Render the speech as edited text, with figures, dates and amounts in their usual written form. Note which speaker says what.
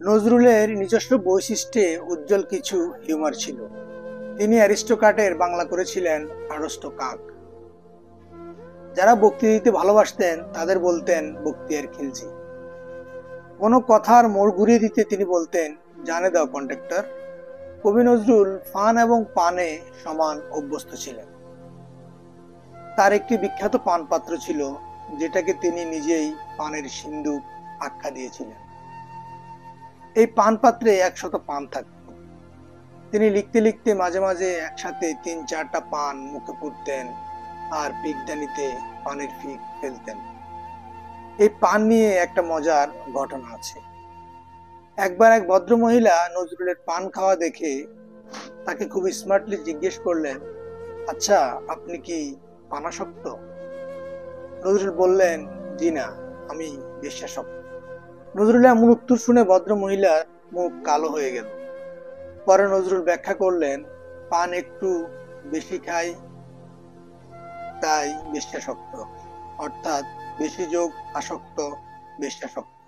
Speaker 1: নজরুলের নিজস্ব বৈশিষ্ট্যে উজ্জ্বল কিছু হিউমার ছিল। তিনি অ্যারিস্টোক্র্যাটের বাংলা করেছিলেন আড়ষ্ট কাক। যারা বক্তৃতা দিতে ভালোবাসতেন তাদের বলতেন বক্তিয়ার খিলজি। কোনো কথার মোড় ঘুরিয়ে দিতে তিনি বলতেন, জানে দাও কন্ডাক্টর। কবি নজরুল ফান এবং পানে সমান অভ্যস্ত ছিলেন। তার একটি বিখ্যাত পান পাত্র ছিল, যেটাকে তিনি নিজেই পানের সিন্ধুক আখ্যা দিয়েছিলেন। এই পান পাত্রে 100 পান থাকত। তিনি লিখতে লিখতে মাঝে মাঝে একসাথে 3-4টা পান মুখে পুরতেন আর পিকদানিতে পানের ফিক ফেলতেন। এই পান নিয়ে একটা মজার ঘটনা আছে। একবার এক ভদ্র মহিলা নজরুলের পান খাওয়া দেখে তাকে খুব স্মার্টলি জিজ্ঞেস করলেন, আচ্ছা, আপনি কি পানাসক্ত? নজরুল বললেন, জি না, আমি বেশ্যাসক্ত। নজরুলের এমন উত্তর শুনে ভদ্র মহিলার মুখ কালো হয়ে গেল। পরে নজরুল ব্যাখ্যা করলেন, পান একটু বেশি খাই তাই বেশ্যাসক্ত, অর্থাৎ বেশি যোগ আসক্ত, বেশ্যাসক্ত।